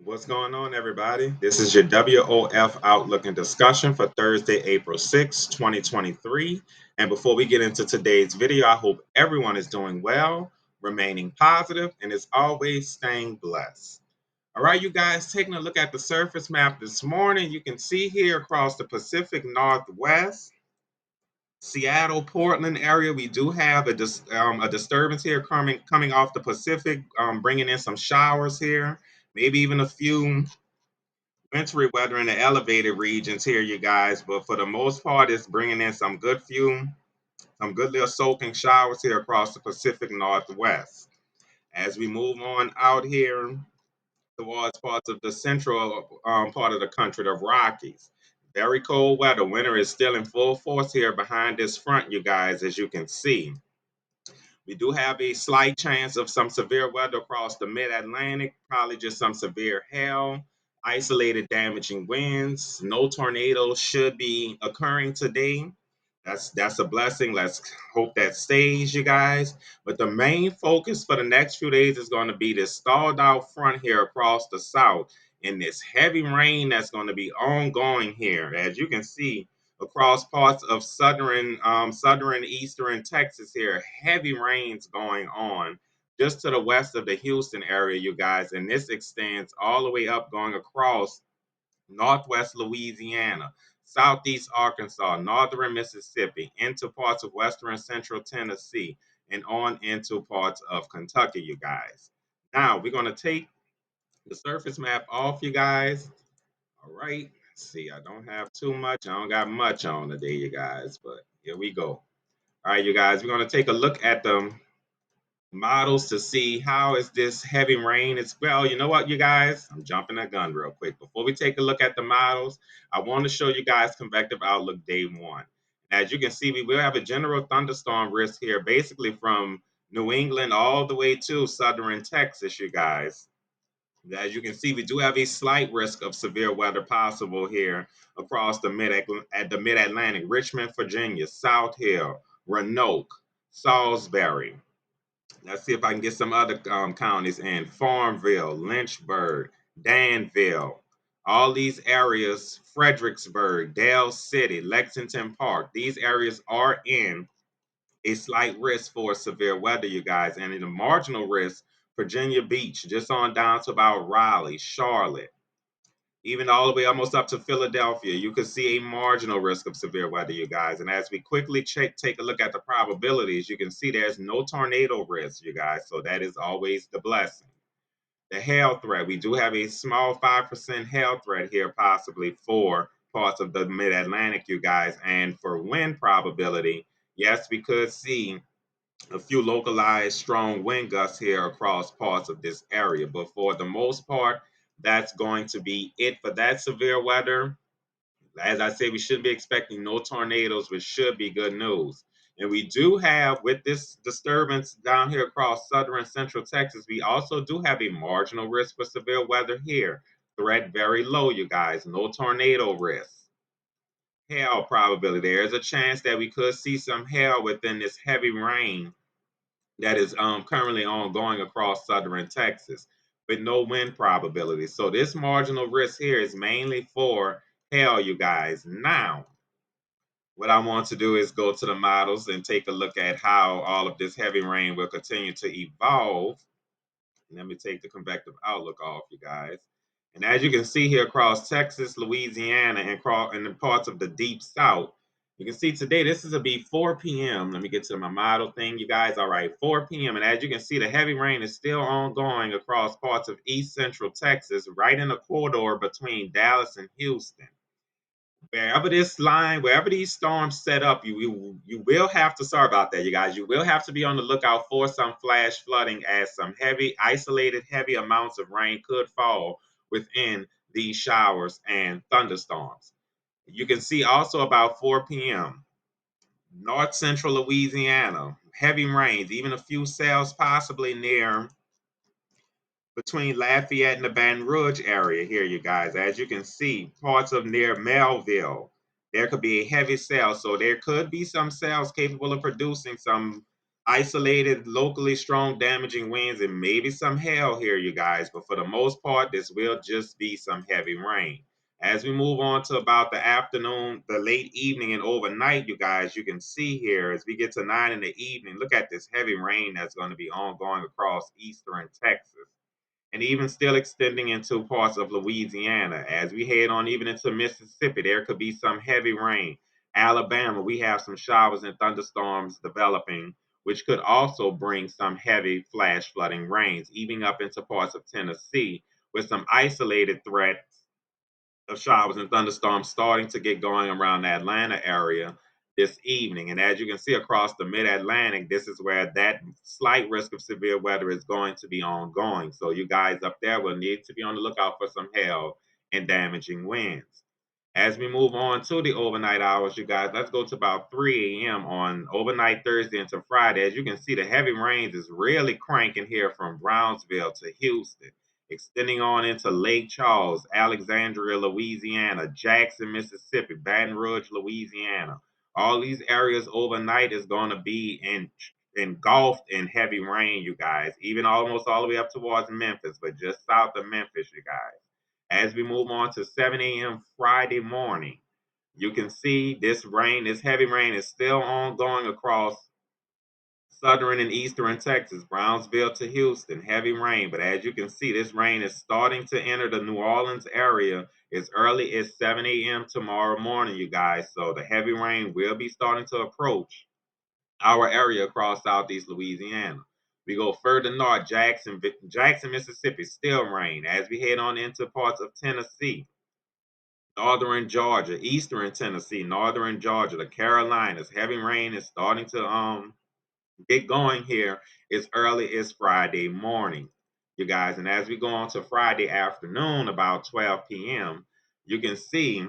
What's going on, everybody? This is your WOF Outlook and discussion for Thursday, April 6th, 2023. And before we get into today's video, I hope everyone is doing well, remaining positive, and as always, staying blessed. All right, you guys, taking a look at the surface map this morning, you can see here across the Pacific Northwest, Seattle, Portland area, we do have a disturbance here coming off the Pacific, bringing in some showers here, maybe even a few wintry weather in the elevated regions here, you guys. But for the most part, it's bringing in some good little soaking showers here across the Pacific Northwest. As we move on out here towards parts of the central part of the country, the Rockies. Very cold weather. Winter is still in full force here behind this front, you guys, as you can see. We do have a slight chance of some severe weather across the mid Atlantic, probably just some severe hail, isolated damaging winds. No tornadoes should be occurring today. That's a blessing. Let's hope that stays, you guys. But the main focus for the next few days is going to be this stalled out front here across the south and this heavy rain that's going to be ongoing here. As you can see, across parts of southern eastern Texas here. Heavy rains going on just to the west of the Houston area, you guys, and this extends all the way up going across northwest Louisiana, southeast Arkansas, northern Mississippi, into parts of western central Tennessee, and on into parts of Kentucky, you guys. Now we're going to take the surface map off, you guys. All right. Let's see. I don't have too much. I don't got much on today, you guys, but here we go. All right, you guys, we're going to take a look at the models to see how is this heavy rain. It's well, you know what, you guys? I'm jumping the gun real quick. Before we take a look at the models, I want to show you guys convective outlook day one. As you can see, we will have a general thunderstorm risk here, basically from New England all the way to southern Texas, you guys. As you can see, we do have a slight risk of severe weather possible here across the mid-Atlantic, Richmond, Virginia, South Hill, Roanoke, Salisbury. Let's see if I can get some other counties in: Farmville, Lynchburg, Danville. All these areas, Fredericksburg, Dale City, Lexington Park. These areas are in a slight risk for severe weather, you guys, and in a marginal risk, Virginia Beach, just on down to about Raleigh, Charlotte, even all the way almost up to Philadelphia. You could see a marginal risk of severe weather, you guys. And as we quickly take a look at the probabilities, you can see there's no tornado risk, you guys. So that is always the blessing. The hail threat, we do have a small 5% hail threat here, possibly for parts of the mid Atlantic, you guys. And for wind probability, yes, we could see a few localized strong wind gusts here across parts of this area. But for the most part, that's going to be it for that severe weather. As I say, we shouldn't be expecting no tornadoes, which should be good news. And we do have, with this disturbance down here across southern and central Texas, we also do have a marginal risk for severe weather here. Threat very low, you guys. No tornado risk. Hail probability. There's a chance that we could see some hail within this heavy rain that is currently ongoing across southern Texas, with no wind probability. So this marginal risk here is mainly for hail, you guys. Now, what I want to do is go to the models and take a look at how all of this heavy rain will continue to evolve. Let me take the convective outlook off, you guys. And as you can see here across Texas, Louisiana, and in parts of the deep south, you can see today this is a be 4 p.m. Let me get to my model thing, you guys. All right, 4 p.m. And as you can see, the heavy rain is still ongoing across parts of east central Texas, right in the corridor between Dallas and Houston. Wherever these storms set up, you will have to, sorry about that, you guys. You will have to be on the lookout for some flash flooding, as some isolated heavy amounts of rain could fall within these showers and thunderstorms. You can see also about 4 p.m. North central Louisiana, heavy rains, even a few cells possibly near between Lafayette and the Baton Rouge area here, you guys. As you can see, parts of near Melville, there could be a heavy cell. So there could be some cells capable of producing some Isolated, locally strong, damaging winds, and maybe some hail here, you guys. But for the most part, this will just be some heavy rain. As we move on to about the afternoon, the late evening, and overnight, you guys, you can see here as we get to 9 in the evening, look at this heavy rain that's going to be ongoing across eastern Texas and even still extending into parts of Louisiana. As we head on even into Mississippi, there could be some heavy rain. Alabama, we have some showers and thunderstorms developing, which could also bring some heavy flash flooding rains, even up into parts of Tennessee, with some isolated threats of showers and thunderstorms starting to get going around the Atlanta area this evening. And as you can see across the mid Atlantic, this is where that slight risk of severe weather is going to be ongoing. So, you guys up there will need to be on the lookout for some hail and damaging winds. As we move on to the overnight hours, you guys, let's go to about 3 a.m. on overnight Thursday into Friday. As you can see, the heavy rains is really cranking here from Brownsville to Houston, extending on into Lake Charles, Alexandria, Louisiana, Jackson, Mississippi, Baton Rouge, Louisiana. All these areas overnight is going to be engulfed in heavy rain, you guys, even almost all the way up towards Memphis, but just south of Memphis, you guys. As we move on to 7 a.m. Friday morning, you can see this rain, this heavy rain is still ongoing across southern and eastern Texas, Brownsville to Houston, heavy rain. But as you can see, this rain is starting to enter the New Orleans area as early as 7 a.m. tomorrow morning, you guys. So the heavy rain will be starting to approach our area across southeast Louisiana. We go further north, Jackson, Mississippi, still rain. As we head on into parts of Tennessee, northern Georgia, eastern Tennessee, northern Georgia, the Carolinas, heavy rain is starting to get going here as early as Friday morning, you guys. And as we go on to Friday afternoon, about 12 p.m., you can see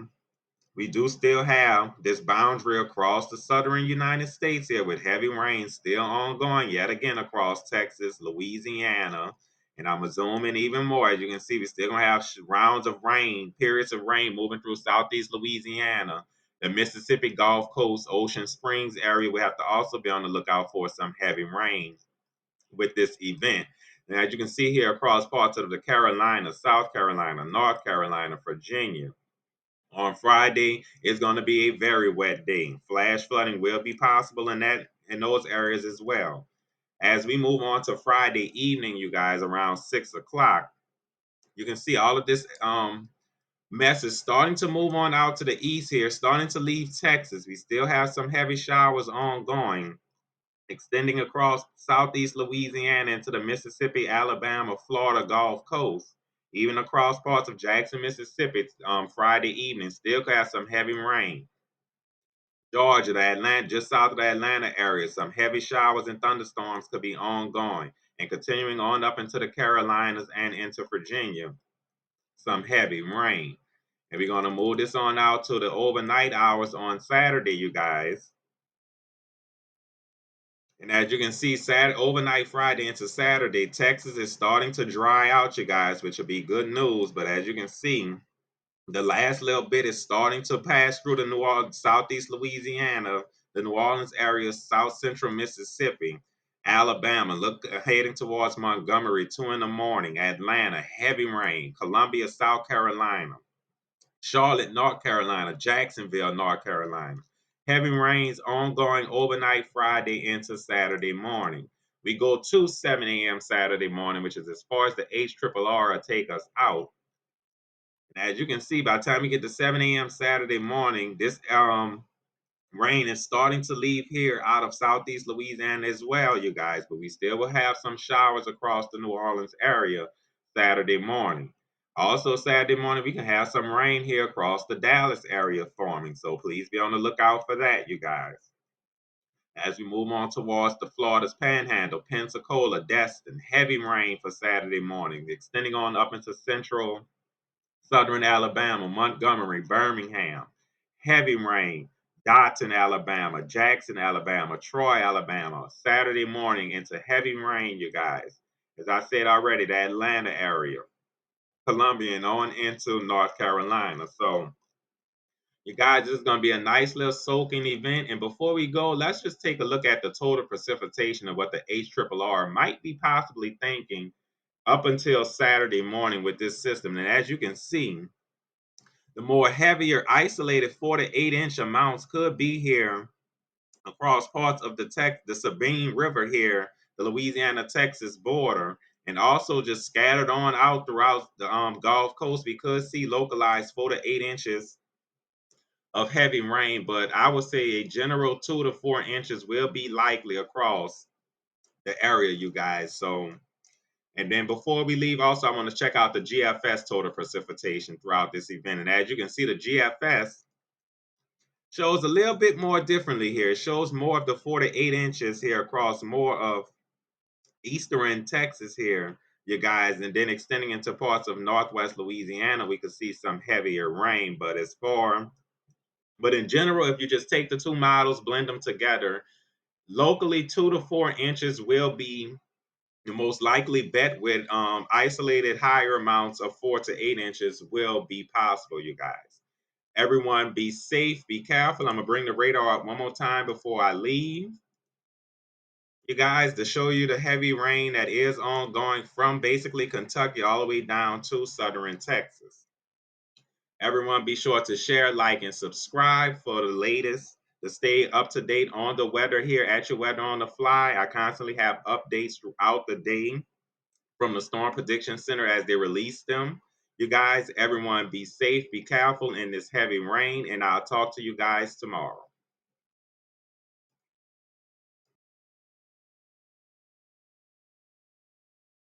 we do still have this boundary across the southern United States here with heavy rain still ongoing yet again across Texas, Louisiana. And I'm going to zoom in even more. As you can see, we still going to have rounds of rain, periods of rain moving through southeast Louisiana, the Mississippi Gulf Coast, Ocean Springs area. We have to also be on the lookout for some heavy rain with this event. And as you can see here across parts of the Carolinas, South Carolina, North Carolina, Virginia, on Friday, it's going to be a very wet day. Flash flooding will be possible in those areas as well. As we move on to Friday evening, you guys, around 6 o'clock, you can see all of this mess is starting to move on out to the east here, starting to leave Texas. We still have some heavy showers ongoing, extending across southeast Louisiana into the Mississippi, Alabama, Florida Gulf Coast, even across parts of Jackson, Mississippi. Friday evening, still could have some heavy rain. Georgia, the Atlanta, just south of the Atlanta area, some heavy showers and thunderstorms could be ongoing and continuing on up into the Carolinas and into Virginia. Some heavy rain. And we're going to move this on out to the overnight hours on Saturday, you guys. And as you can see, Saturday, overnight Friday into Saturday, Texas is starting to dry out, you guys, which will be good news. But as you can see, the last little bit is starting to pass through the New Orleans, southeast Louisiana, the New Orleans area, south central Mississippi, Alabama. Look heading towards Montgomery, 2 in the morning. Atlanta, heavy rain. Columbia, South Carolina. Charlotte, North Carolina, Jacksonville, North Carolina. Heavy rains ongoing overnight Friday into Saturday morning. We go to 7 a.m. Saturday morning, which is as far as the HRRR will take us out. And as you can see, by the time we get to 7 a.m. Saturday morning, this rain is starting to leave here out of southeast Louisiana as well, you guys. But we still will have some showers across the New Orleans area Saturday morning. Also, Saturday morning, we can have some rain here across the Dallas area forming. So please be on the lookout for that, you guys. As we move on towards the Florida's Panhandle, Pensacola, Destin, heavy rain for Saturday morning, extending on up into central southern Alabama, Montgomery, Birmingham, heavy rain, Dotton, Alabama, Jackson, Alabama, Troy, Alabama, Saturday morning into heavy rain, you guys. As I said already, the Atlanta area, Columbia, and on into North Carolina. So You guys, this is going to be a nice little soaking event. And before we go, let's just take a look at the total precipitation of what the HRRR might be possibly thinking up until Saturday morning with this system. And as you can see, the more heavier isolated 4 to 8 inch amounts could be here across parts of the Sabine River here, the Louisiana Texas border, and also just scattered on out throughout the Gulf Coast. We could see localized 4 to 8 inches of heavy rain, but I would say a general 2 to 4 inches will be likely across the area, you guys. So, and then before we leave, also, I want to check out the GFS total precipitation throughout this event. And as you can see, the GFS shows a little bit more differently here. It shows more of the 4 to 8 inches here across more of eastern Texas here, you guys, and then extending into parts of northwest Louisiana, we could see some heavier rain. But in general, if you just take the two models, blend them together, locally 2 to 4 inches will be the most likely bet with isolated higher amounts of 4 to 8 inches will be possible, you guys. Everyone be safe, be careful. I'm gonna bring the radar up one more time before I leave. You guys, to show you the heavy rain that is ongoing from basically Kentucky all the way down to southern Texas. Everyone be sure to share, like, and subscribe for the latest to stay up to date on the weather here at your Weather on the Fly. I constantly have updates throughout the day from the Storm Prediction Center as they release them. You guys, everyone be safe, be careful in this heavy rain, and I'll talk to you guys tomorrow.